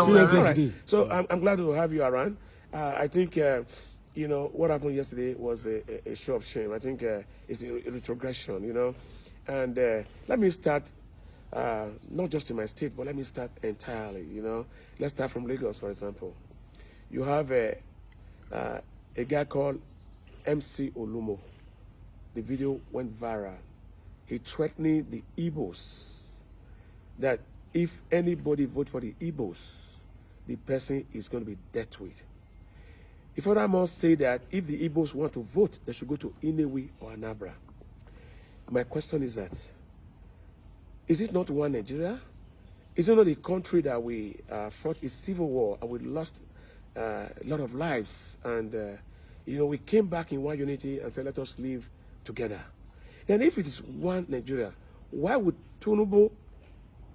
experience All yesterday? Right. So I'm glad to have you around. I think, you know, what happened yesterday was a show of shame. I think it's a retrogression, you know. And let me start, not just in my state, but let me start entirely, you know. Let's start from Lagos, for example. You have a guy called MC Olumo. The video went viral. He threatening the Igbos that if anybody vote for the Igbos, the person is going to be dealt with. He furthermore say that if the Igbos want to vote, they should go to Inewi or Anambra. My question is that, is it not one Nigeria? Is it not a country that we fought a civil war and we lost a lot of lives? And, you know, we came back in one unity and said, let us live together. Then if it is one Nigeria, why would Tinubu,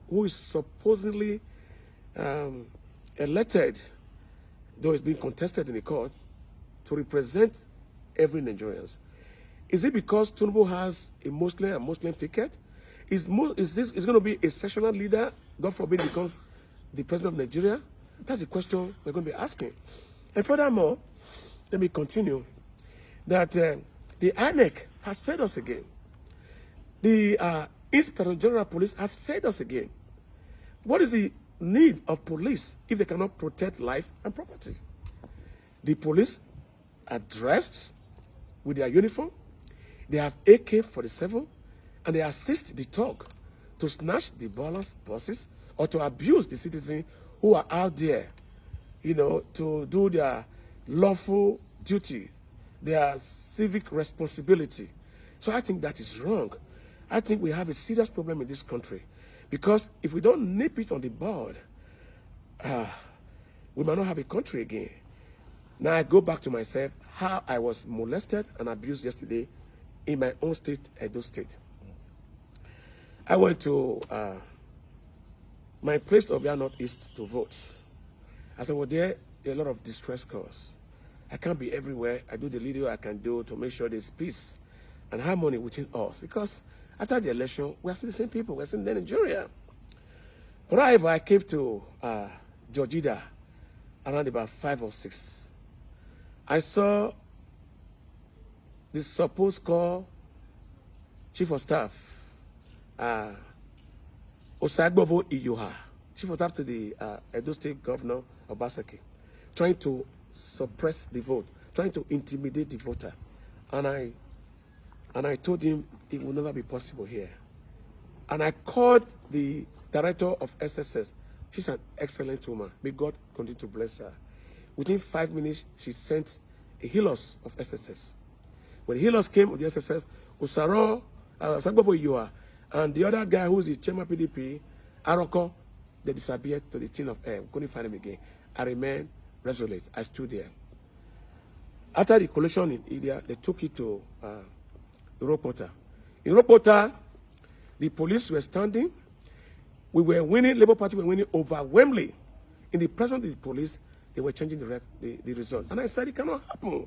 who is supposedly elected, though it's being contested in the court, to represent every Nigerian? Is it because Tinubu has a Muslim ticket? Is this going to be a sectional leader, God forbid, becomes the president of Nigeria? That's the question we're going to be asking. And furthermore, let me continue, that the INEC has failed us again. The Inspector General of Police has failed us again. What is the need of police if they cannot protect life and property? The police are dressed with their uniform. They have AK-47, and they assist the thug to snatch the buses or to abuse the citizens who are out there, you know, to do their lawful duty, their civic responsibility. So I think that is wrong. I think we have a serious problem in this country, because if we don't nip it on the bud, we might not have a country again. Now I go back to myself, how I was molested and abused yesterday in my own state, Edo State. I went to my place of Obia Northeast to vote. As I was there a lot of distress calls. I can't be everywhere. I do the little I can do to make sure there's peace and harmony within us, because after the election, we are still the same people. We are still in Nigeria. But however, I came to Georgida around about 5 or 6. I saw the supposed call Chief of Staff, Osaigbovo Iyoha, Chief of Staff to the Edo State Governor Obaseki, trying to suppress the vote, trying to intimidate the voter. And I told him it will never be possible here. And I called the director of SSS. She's an excellent woman. May God continue to bless her. Within 5 minutes, she sent a healers of SSS. When the healers came with the SSS, Osaigbovo Iyoha, and the other guy who's the chairman PDP, Aroko, they disappeared to the tin of air. We couldn't find him again. I remained resolute. I stood there. After the collision in India, they took it to Ropota. In Ropota, the police were standing. We were winning. Labour Party were winning overwhelmingly. In the presence of the police, they were changing the result. And I said, it cannot happen.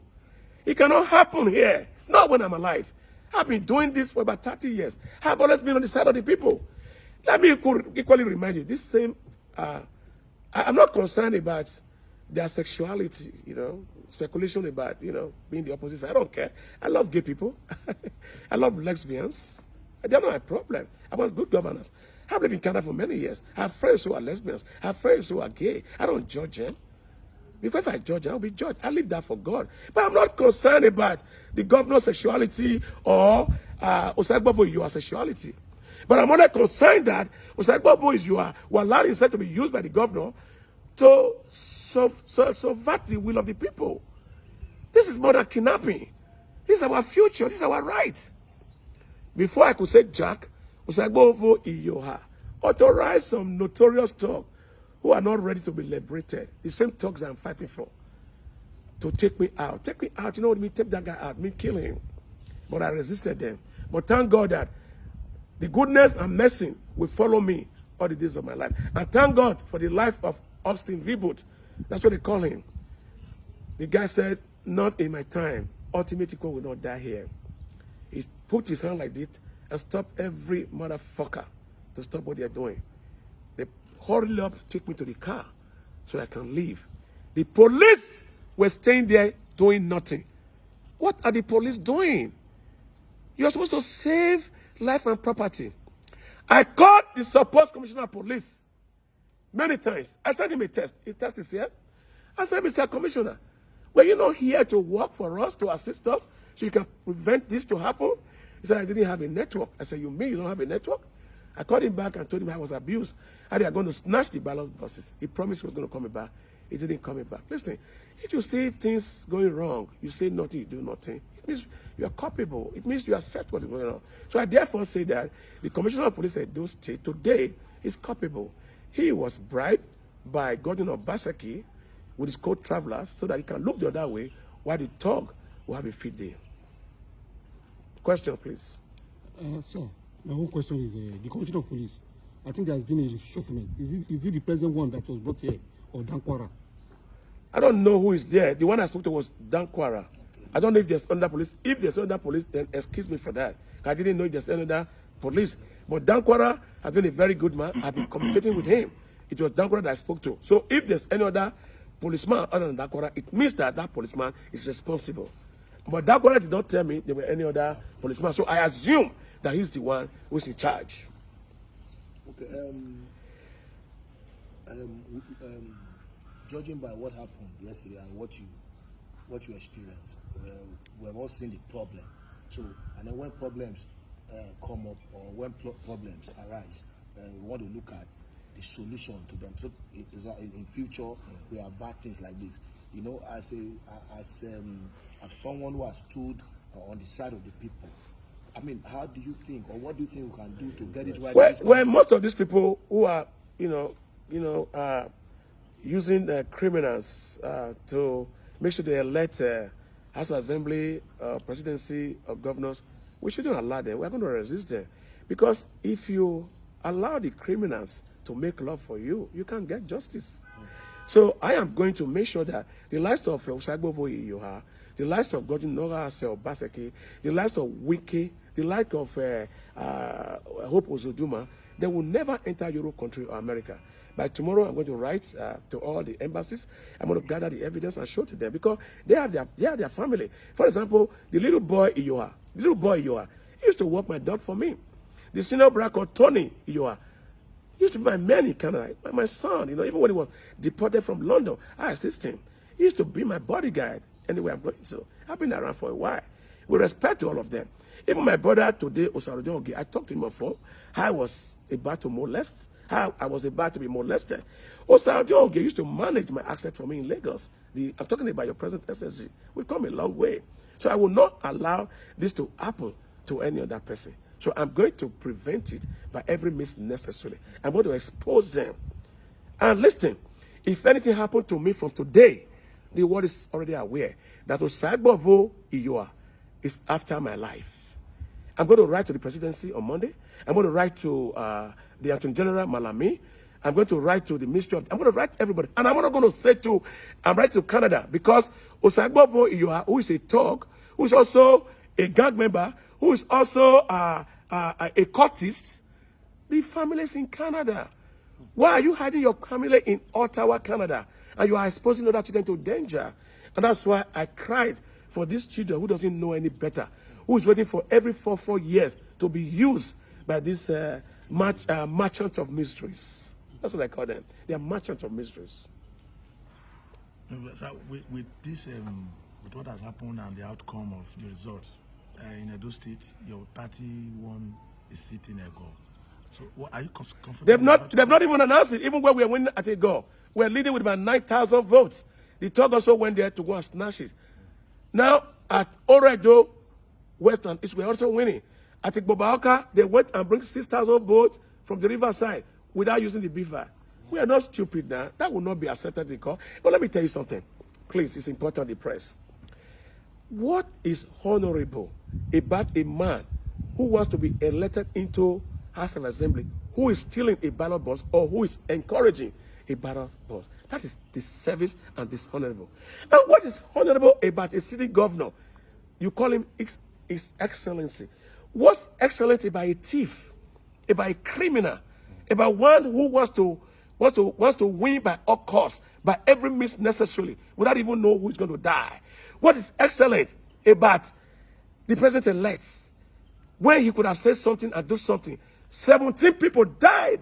It cannot happen here. Not when I'm alive. I've been doing this for about 30 years. I've always been on the side of the people. Let me equally remind you, this same, I'm not concerned about their sexuality, you know, speculation about, you know, being the opposite side. I don't care. I love gay people. I love lesbians. They're not my problem. I want good governance. I've lived in Canada for many years. I have friends who are lesbians. I have friends who are gay. I don't judge them. Because if I judge, I'll be judged. I leave that for God. But I'm not concerned about the governor's sexuality or Osaigbovo Iyoha's sexuality. But I'm only concerned that Osaigbovo Iyoha will allow himself to be used by the governor to subvert the will of the people. This is more than kidnapping. This is our future. This is our right. Before I could say Jack, Osaigbovo Iyoha authorized some notorious thugs who are not ready to be liberated. The same thugs I'm fighting for. To take me out. Take me out. You know what I mean? Take that guy out. Me kill him. But I resisted them. But thank God that the goodness and mercy will follow me all the days of my life. And thank God for the life of Austin Vibut. That's what they call him. The guy said, not in my time. Ultimate Equal will not die here. He put his hand like this and stopped every motherfucker to stop what they're doing. They hurried up, take me to the car. so I can leave. The police were staying there doing nothing. What are the police doing? You're supposed to save life and property. I called the supposed commissioner of police many times. I sent him a text. His text is here. I said, Mr. Commissioner, were you not here to work for us, to assist us, so you can prevent this to happen? He said, I didn't have a network. I said, you mean you don't have a network? I called him back and told him I was abused. And they are going to snatch the ballot boxes. He promised he was going to come back. He didn't come back. Listen, if you see things going wrong, you say nothing, you do nothing. It means you are culpable. It means you accept what is going on. So I therefore say that the Commissioner of Police at Edo State today is culpable. He was bribed by Governor Obaseki with his co-travelers so that he can look the other way while the thug will have a fit day. Question, please. Sir, my own question is the Commissioner of Police. I think there has been a reshufflement. Is it the present one that was brought here or Dankwara? I don't know who is there. The one I spoke to was Dankwara. I don't know if there's under police. If there's under police, then excuse me for that. I didn't know if there's under police. But Dankwara has been a very good man. I've been communicating with him. It was Dankwara that I spoke to. So if there's any other policeman other than Dankwara, it means that that policeman is responsible. But Dankwara did not tell me there were any other policeman. So I assume that he's the one who's in charge. Okay. Judging by what happened yesterday and what you experienced, we have all seen the problem. So, and then when problems come up or when problems arise, we want to look at the solution to them. So, in future, we avert things like this. You know, as someone who has stood on the side of the people, I mean, how do you think, or what do you think we can do to get it right? Well, most of these people who are, using criminals to make sure they elect House of Assembly, presidency of governors, we shouldn't allow them. We're going to resist them. Because if you allow the criminals to make law for you, you can't get justice. So I am going to make sure that the likes of Osaigbovo Iyoha, the likes of Governor Godwin Obaseki, the likes of Wiki, the like of Hope Uzodinma, they will never enter Europe country or America. By tomorrow, I'm going to write to all the embassies. I'm going to gather the evidence and show to them because they have their family. For example, the little boy Iyoha, he used to walk my dog for me. The senior brother Tony Iyoha, he used to be my man in Canada, my son. You know, even when he was deported from London, I assist him. He used to be my bodyguard anywhere I'm going. So I've been around for a while. With respect to all of them. Even my brother today, Osaigbovo Iyoha, I talked to him before. I was about to molest. How I was about to be molested. Osaigbovo Iyoha used to manage my access for me in Lagos. I'm talking about your present SSG. We've come a long way. So I will not allow this to happen to any other person. So I'm going to prevent it by every means necessary. I'm going to expose them. And listen, if anything happened to me from today, the world is already aware that Osaigbovo Iyoha is after my life. I'm going to write to the presidency on Monday. I'm going to write to the Attorney General Malami. I'm going to write to the Ministry of... I'm going to write to everybody. And I'm not going to say I'm writing to Canada because Osaigbovo Iyoha, who is a thug, who is also a gang member, who is also a cultist, the family is in Canada. Why are you hiding your family in Ottawa, Canada? And you are exposing other children to danger. And that's why I cried for these children who doesn't know any better, who is waiting for every 4 years to be used by these merchants of mysteries. That's what I call them. They are merchants of mysteries. So with this, with what has happened and the outcome of the results in Edo State, your party won a seat in Ego. So what are you confident? They've not even announced it. Even when we are winning at Ego, we're leading with about 9,000 votes. The third also went there to go and snatch it. Now at Oredo, West and East, we're also winning. At Igbobauka, they went and bring 6,000 votes from the riverside without using the beaver. We are not stupid now. That will not be accepted in court. But let me tell you something. Please, it's important, the press. What is honorable about a man who wants to be elected into House of Assembly, who is stealing a ballot box or who is encouraging a ballot box? That is disservice and dishonorable. And what is honorable about a city governor? You call him His Excellency. What's excellent about a thief, about a criminal, about one who wants to wants to win by all costs, by every means necessarily, without even know who's going to die. What is excellent about the president-elect, when he could have said something and do something, 17 people died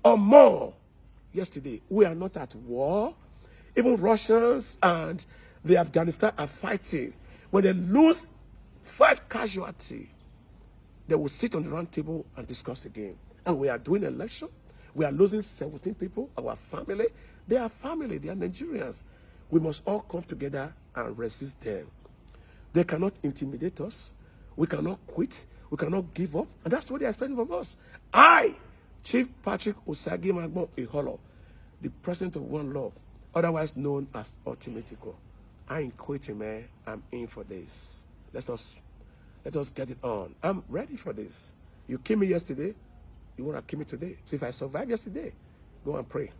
or more yesterday. We are not at war. Even Russians and the Afghanistan are fighting. When they lose 5 casualties, they will sit on the round table and discuss again. And we are doing election. We are losing 17 people, our family. They are family, they are Nigerians. We must all come together and resist them. They cannot intimidate us. We cannot quit. We cannot give up. And that's what they are expecting from us. I, Chief Patrick Osagie Eholor, the president of One Love, otherwise known as Ultimate Equal. I ain't quitting, man. I'm in for this. Let us get it on. I'm ready for this. You killed me yesterday. You want to kill me today. So if I survive yesterday, go and pray.